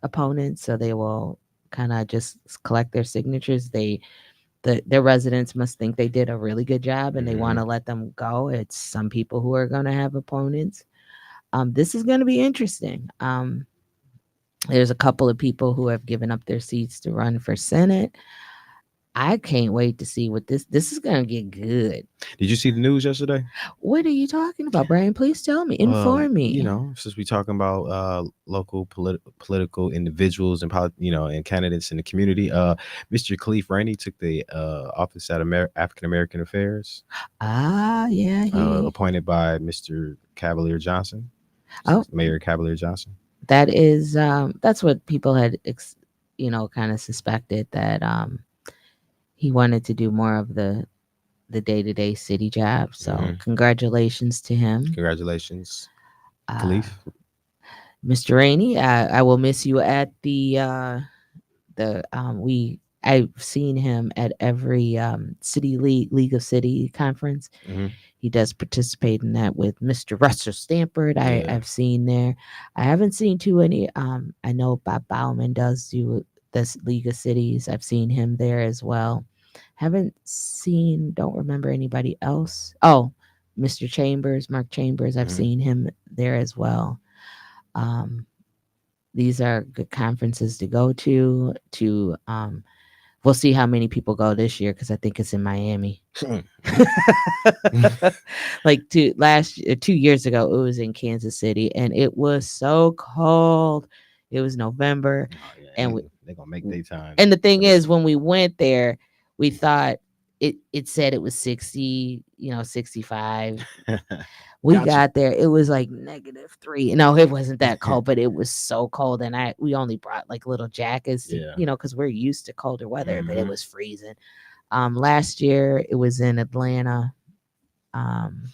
Speaker 1: opponents, so they will kind of just collect their signatures. Their residents must think they did a really good job and they want
Speaker 3: Mhm.
Speaker 1: to let them go. It's some people who are going to have opponents. This is going to be interesting. There's a couple of people who have given up their seats to run for Senate. I can't wait to see what this is going to get good.
Speaker 3: Did you see the news yesterday?
Speaker 1: What are you talking about, Brian? Please tell me. Inform me.
Speaker 3: Since we talking about local political individuals and and candidates in the community, Mr. Khalif Rainey took the office at African American Affairs,
Speaker 1: Yeah, he.
Speaker 3: appointed by Mr. Cavalier Johnson,
Speaker 1: Oh,
Speaker 3: Mayor Cavalier Johnson.
Speaker 1: that's what people had kind of suspected, that he wanted to do more of the day-to-day city job. So
Speaker 3: Mhm.
Speaker 1: congratulations to him.
Speaker 3: Congratulations,
Speaker 1: uh
Speaker 3: Khalif.
Speaker 1: Mr. Rainey, I will miss you at the we I've seen him at every city league of city conference.
Speaker 3: Hmm.
Speaker 1: He does participate in that with Mr. Russell Stampert.
Speaker 3: Yeah.
Speaker 1: I've seen there. I haven't seen too many. I know Bob Bauman does do this League of Cities. I've seen him there as well. Haven't seen. Don't remember anybody else. Oh, Mr. Chambers, Mark Chambers. I've
Speaker 3: Hmm.
Speaker 1: seen him there as well. Um, these are good conferences to go to. We'll see how many people go this year because I think it's in Miami. Like 2 years ago, it was in Kansas City, and it was so cold. It was November,
Speaker 3: Oh yeah,
Speaker 1: and
Speaker 3: they're gonna make their time.
Speaker 1: and the
Speaker 3: for
Speaker 1: thing
Speaker 3: this
Speaker 1: is, when we went there, we thought it said it was 60, 65.
Speaker 3: one.
Speaker 1: We
Speaker 3: Gotcha.
Speaker 1: got there, it was like -3. No, it wasn't that cold, but it was so cold, and we only brought like little jackets,
Speaker 3: Yeah.
Speaker 1: because we're used to colder weather, but it
Speaker 3: Mhm.
Speaker 1: was freezing. Last year it was in Atlanta. Um,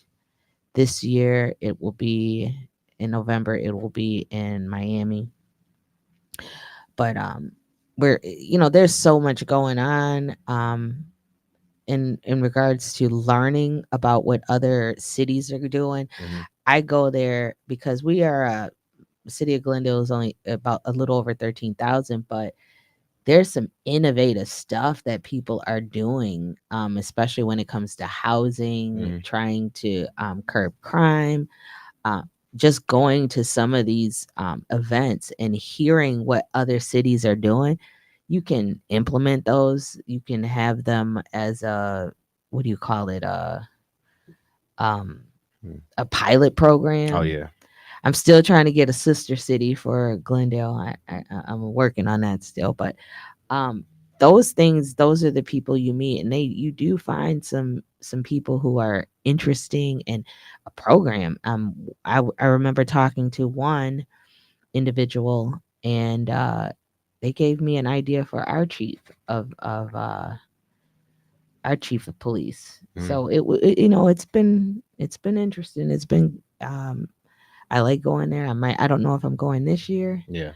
Speaker 1: this year it will be in November. It will be in Miami. But we're there's so much going on. In regards to learning about what other cities are doing.
Speaker 3: Mhm.
Speaker 1: I go there because we are the city of Glendale is only about a little over 13,000, but there's some innovative stuff that people are doing, especially when it comes to housing,
Speaker 3: Mhm.
Speaker 1: trying to curb crime. Uh, just going to some of these events and hearing what other cities are doing, you can implement those. You can have them as what do you call it? Um,
Speaker 3: Mm.
Speaker 1: a pilot
Speaker 3: Oh
Speaker 1: program.
Speaker 3: yeah.
Speaker 1: I'm still trying to get a sister city for Glendale. I'm working on that still, but um, those things, those are the people you meet, and you do find some people who are interesting in a program. I remember talking to one individual, and they gave me an idea for our chief of police.
Speaker 3: Mhm.
Speaker 1: So it's been interesting. It's been I like going there. I don't know if I'm going this year
Speaker 3: Yeah.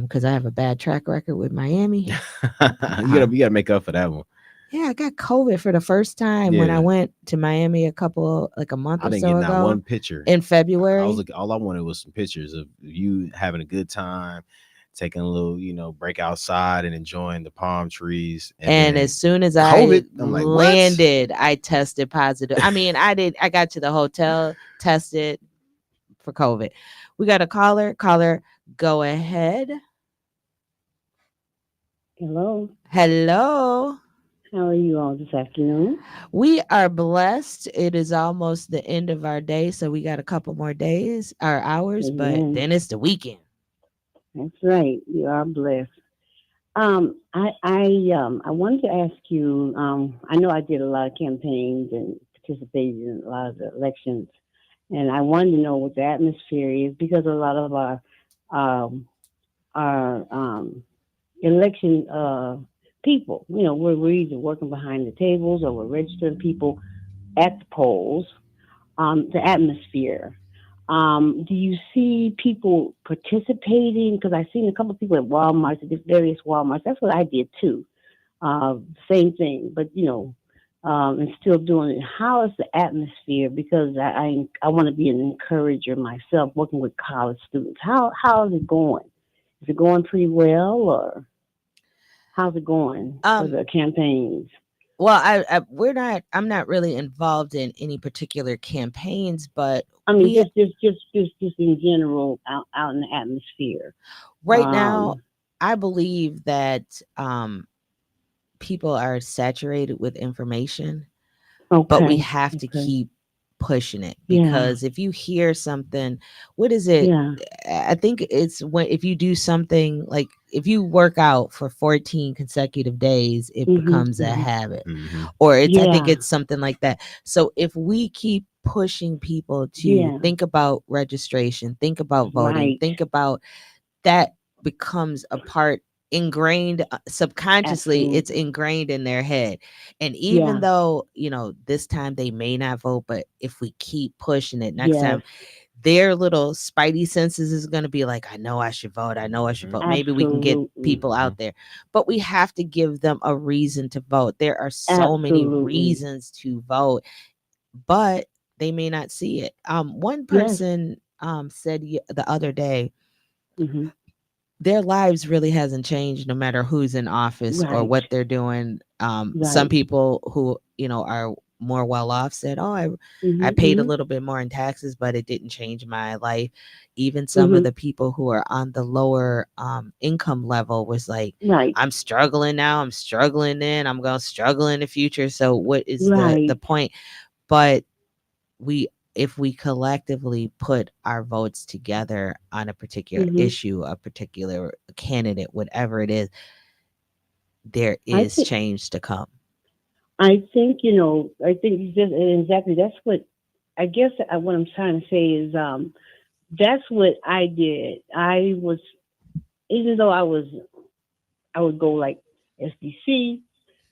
Speaker 1: because I have a bad track record with Miami.
Speaker 3: You gotta make up for that one.
Speaker 1: Yeah, I got COVID for the first time when I
Speaker 3: Yeah.
Speaker 1: went to Miami like a month
Speaker 3: I
Speaker 1: or
Speaker 3: didn't
Speaker 1: so
Speaker 3: get not
Speaker 1: ago
Speaker 3: one picture.
Speaker 1: in
Speaker 3: I
Speaker 1: February.
Speaker 3: was looking, all I wanted was some pictures of you having a good time, taking a little, break outside and enjoying the palm trees.
Speaker 1: And
Speaker 3: then
Speaker 1: as soon as I
Speaker 3: COVID, I'm like, what?
Speaker 1: landed, I tested positive. I mean, I got to the hotel, tested for COVID. We got a caller. Caller, go ahead.
Speaker 4: Hello.
Speaker 1: Hello.
Speaker 4: How are you all this afternoon?
Speaker 1: We are blessed. It is almost the end of our day, so we got a couple more days, our hours, but
Speaker 4: Amen.
Speaker 1: then it's the weekend.
Speaker 4: That's right. You are blessed. I wanted to ask you. I know I did a lot of campaigns and participated in a lot of the elections, and I wanted to know what the atmosphere is because a lot of um, our election people, we're either working behind the tables or we're registering people at the polls. The atmosphere. Do you see people participating? Because I've seen a couple of people at Walmart, at the various Walmarts. That's what I did too. Same thing, but and still doing it. How is the atmosphere? Because I want to be an encourager myself, working with college students. How is it going? Is it going pretty well, or how's it going for
Speaker 1: Um,
Speaker 4: the campaigns?
Speaker 1: well, I'm not really involved in any particular campaigns, but
Speaker 4: I mean,
Speaker 1: we
Speaker 4: just in general, out in the atmosphere.
Speaker 1: right now,
Speaker 4: Um,
Speaker 1: I believe that people are saturated with information, but we
Speaker 4: okay,
Speaker 1: have to
Speaker 4: okay,
Speaker 1: keep pushing it
Speaker 4: yeah,
Speaker 1: because if you hear something, what is it?
Speaker 4: yeah,
Speaker 1: I think it's when if you do something like if you work out for 14 consecutive days, it
Speaker 4: mhm,
Speaker 1: becomes a
Speaker 4: mhm,
Speaker 1: habit.
Speaker 3: Hmm.
Speaker 1: Or I think
Speaker 4: yeah,
Speaker 1: it's something like that. So if we keep pushing people to
Speaker 4: yeah,
Speaker 1: think about registration, think about voting,
Speaker 4: right,
Speaker 1: think about that becomes a part ingrained subconsciously, it's
Speaker 4: absolutely,
Speaker 1: ingrained in their head. And even
Speaker 4: yeah,
Speaker 1: though this time they may not vote, but if we keep pushing it next
Speaker 4: yes,
Speaker 1: time, their little spidey senses is going to be like, I know I should vote, I know I should
Speaker 3: Hmm.
Speaker 1: vote, maybe we can get
Speaker 4: absolutely,
Speaker 1: people out there. But we have to give them a reason to vote. There are so many
Speaker 4: absolutely,
Speaker 1: reasons to vote, but they may not see it. One
Speaker 4: yes,
Speaker 1: person said the other day,
Speaker 4: hmm,
Speaker 1: their lives really hasn't changed no matter who's in office or
Speaker 4: right,
Speaker 1: what they're doing. Some
Speaker 4: right,
Speaker 1: people who are more well off said, "Oh, I
Speaker 4: hmm,
Speaker 1: paid a
Speaker 4: hmm,
Speaker 1: little bit more in taxes, but it didn't change my life." Even some of
Speaker 4: hmm,
Speaker 1: the people who are on the lower income level was like,
Speaker 4: right,
Speaker 1: "I'm struggling now. I'm struggling then. I'm going to struggle in the future." So, what is the
Speaker 4: right,
Speaker 1: point? But we if we collectively put our votes together on a particular
Speaker 4: hmm.
Speaker 1: issue, a particular candidate, whatever it is, there
Speaker 4: I
Speaker 1: is
Speaker 4: think,
Speaker 1: change to come.
Speaker 4: I think exactly that's what I guess what I'm trying to say is that's what I did. I was even though I would go like SDC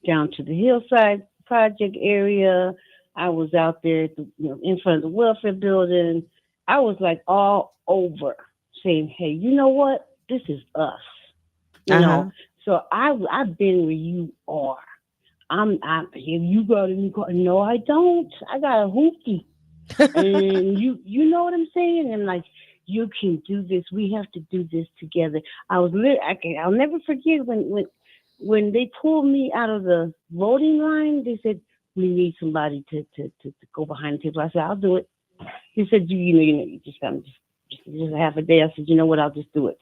Speaker 4: down to the Hillside Project area. I was out there at in front of the welfare building. I was like all over saying, "Hey, you know what? This is us." You know.
Speaker 1: Uh-huh.
Speaker 4: So I've been where you are. I'm here. You got a new car? No, I don't. I got a hoopty. And you know what I'm saying? And like, you can do this. We have to do this together. I'll never forget when they pulled me out of the voting line. They said we need somebody to go behind the table. I said I'll do it. He said you just got just a half a day. I said you know what, I'll just do it.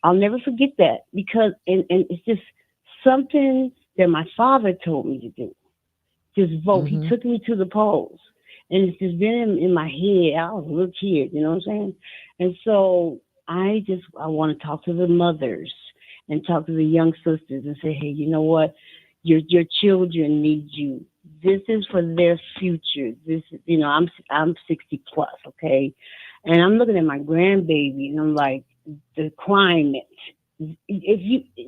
Speaker 4: I'll never forget that because and it's just something that my father told me to do. Just vote. He
Speaker 1: Mhm.
Speaker 4: took me to the polls. And it's just been in my head. I was a little kid, you know what I'm saying? And so I want to talk to the mothers and talk to the young sisters and say, hey, you know what? Your children need you. This is for their future. This is, I'm 60 plus, okay? And I'm looking at my grandbaby and I'm like, the climate,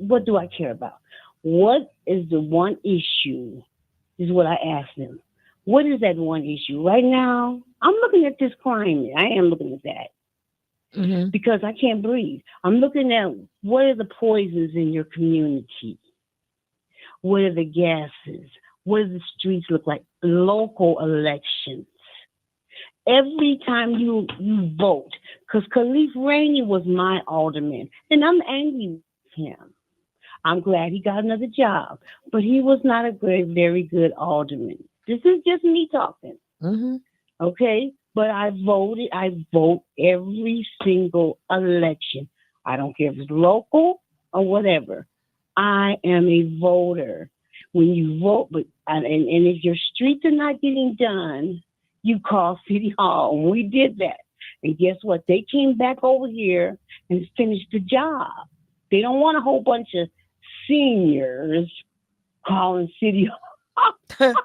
Speaker 4: what do I care about? What is the one issue? Is what I asked them. What is that one issue? Right now, I'm looking at this climate. I am looking at that
Speaker 1: Hmm.
Speaker 4: because I can't breathe. I'm looking at what are the poisons in your community? What are the gases? What do the streets look like? Local elections. Every time you vote, because Khalif Rainey was my alderman, and I'm angry with him. I'm glad he got another job, but he was not a very good alderman. This is just me talking,
Speaker 1: Hmm.
Speaker 4: okay? But I voted. I vote every single election. I don't care if it's local or whatever. I am a voter. When you vote, and if your streets are not getting done, you call City Hall. And we did that. And guess what? They came back over here and finished the job. They don't want a whole bunch of seniors calling City Hall.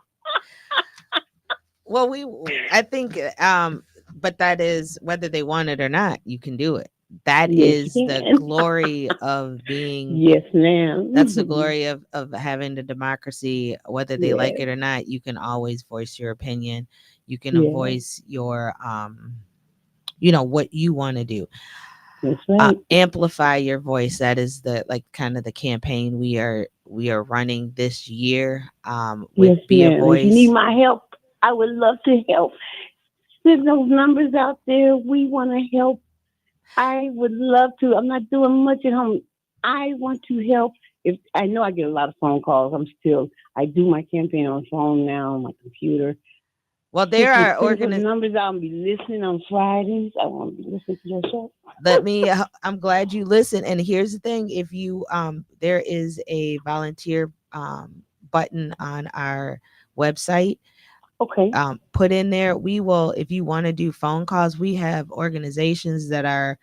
Speaker 1: Well, I think, but that is whether they want it or not, you can do it. That
Speaker 4: Yes,
Speaker 1: is
Speaker 4: you
Speaker 1: the
Speaker 4: can.
Speaker 1: glory of being.
Speaker 4: Yes,
Speaker 1: That's the
Speaker 4: ma'am.
Speaker 1: glory of having the democracy. Whether they like
Speaker 4: Yes,
Speaker 1: it or not, you can always voice your opinion. You can
Speaker 4: yes,
Speaker 1: voice your, what you want to do.
Speaker 4: that's right.
Speaker 1: Amplify your voice. That is the like kind of the campaign we are running this year. With
Speaker 4: Yes,
Speaker 1: Be a
Speaker 4: ma'am. If you need
Speaker 1: Voice.
Speaker 4: my help, I would love to help. There's those numbers out there. We want to help. I would love to. I'm not doing much at home. I want to help. If I know I get a lot of phone calls, I do my campaign on phone now on my computer.
Speaker 1: Well, there
Speaker 4: Just
Speaker 1: are
Speaker 4: send those numbers out and be listening on Fridays. I want to be listening to your show.
Speaker 1: I'm glad you listen. And here's the thing: if you there is a volunteer button on our website.
Speaker 4: Okay.
Speaker 1: Put in there. We will, if you want to do phone calls, we have organizations that are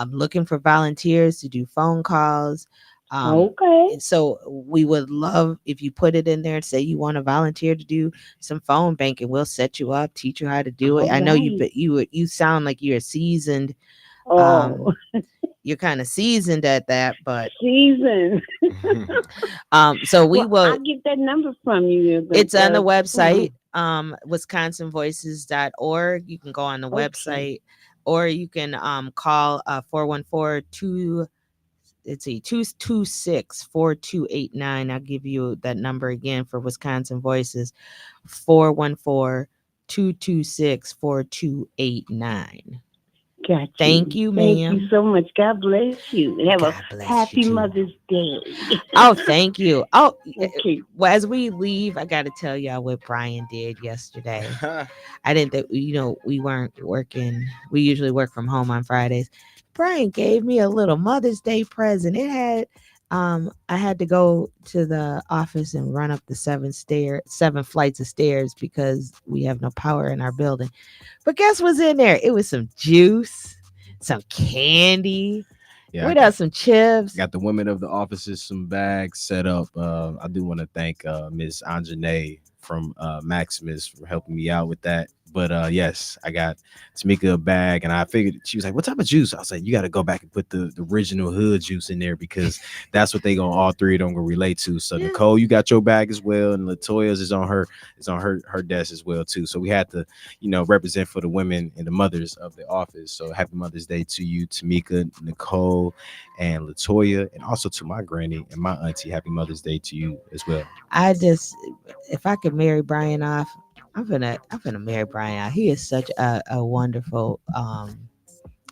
Speaker 1: looking for volunteers to do phone calls.
Speaker 4: Okay.
Speaker 1: And so we would love if you put it in there and say you want to volunteer to do some phone banking. We'll set you up, teach you how to do it.
Speaker 4: All
Speaker 1: I know
Speaker 4: right.
Speaker 1: you sound like you're seasoned.
Speaker 4: Oh,
Speaker 1: You're kind of seasoned at that, but
Speaker 4: season.
Speaker 1: so we
Speaker 4: Well,
Speaker 1: will.
Speaker 4: I'll get that number from you. But
Speaker 1: It's on the
Speaker 4: uh,
Speaker 1: website, wisconsinvoices.org. You can go on the
Speaker 4: okay.
Speaker 1: website, or you can call 414 it's a 226 4289. I'll give you that number again for Wisconsin Voices. 414 226 4289.
Speaker 4: Got
Speaker 1: Thank
Speaker 4: you.
Speaker 1: you,
Speaker 4: Thank you
Speaker 1: ma'am.
Speaker 4: so much. God bless you. And have a
Speaker 1: God bless you
Speaker 4: happy
Speaker 1: too.
Speaker 4: Mother's Day.
Speaker 1: Oh, thank you. Oh,
Speaker 4: Okay.
Speaker 1: well, as we leave, I got to tell y'all what Brian did yesterday. I didn't think, we weren't working. We usually work from home on Fridays. Brian gave me a little Mother's Day present. I had to go to the office and run up the seven flights of stairs because we have no power in our building. But guess what's in there? It was some juice, some candy.
Speaker 3: Yeah,
Speaker 1: What else? Some chips.
Speaker 3: got the women of the offices some bags set up. I do want to thank Miss Anjanae from Maximus for helping me out with that. But yes, I got Tamika a bag, and I figured she was like, "What type of juice?" I was like, "You got to go back and put the original hood juice in there because that's what they gonna all three of them gonna relate to." So
Speaker 1: Yeah.
Speaker 3: Nicole, you got your bag as well, and Latoya's is on her desk as well too. So we had to, represent for the women and the mothers of the office. So happy Mother's Day to you, Tamika, Nicole, and Latoya, and also to my granny and my auntie. Happy Mother's Day to you as well.
Speaker 1: If I could marry Brian off, I'm gonna marry Brian off. He is such a wonderful,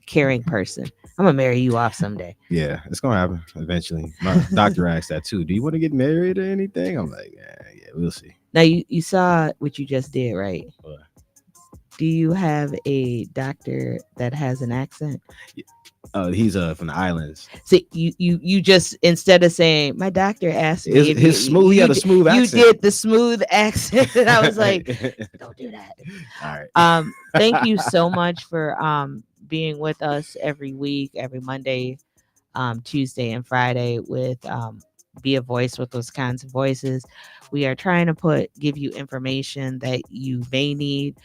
Speaker 1: caring person. I'm gonna marry you off someday.
Speaker 3: Yeah, it's gonna happen eventually. My doctor asked that too. Do you want to get married or anything? I'm like, yeah, we'll see.
Speaker 1: Now you saw what you just did, right?
Speaker 3: But,
Speaker 1: Do you have a doctor that has an accent?
Speaker 3: he's from the islands.
Speaker 1: See, you just, instead of saying my doctor asked me if
Speaker 3: His smooth. He had a smooth
Speaker 1: you
Speaker 3: accent.
Speaker 1: did the smooth accent, and I was like, don't do that.
Speaker 3: All right.
Speaker 1: Thank you so much for being with us every week, every Monday, Tuesday, and Friday with Be a Voice with Wisconsin Voices. We are trying to give you information that you may need.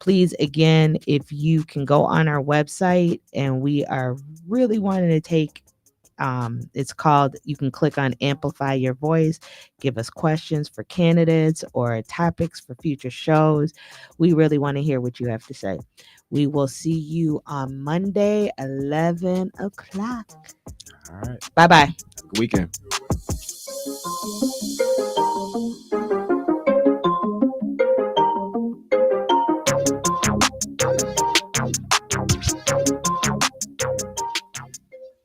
Speaker 1: Please, again, if you can go on our website, and we are really wanting to take It's called, you can click on Amplify Your Voice, give us questions for candidates or topics for future shows. We really want to hear what you have to say. We will see you on Monday, 11 o'clock.
Speaker 3: All right.
Speaker 1: Bye bye.
Speaker 3: Weekend.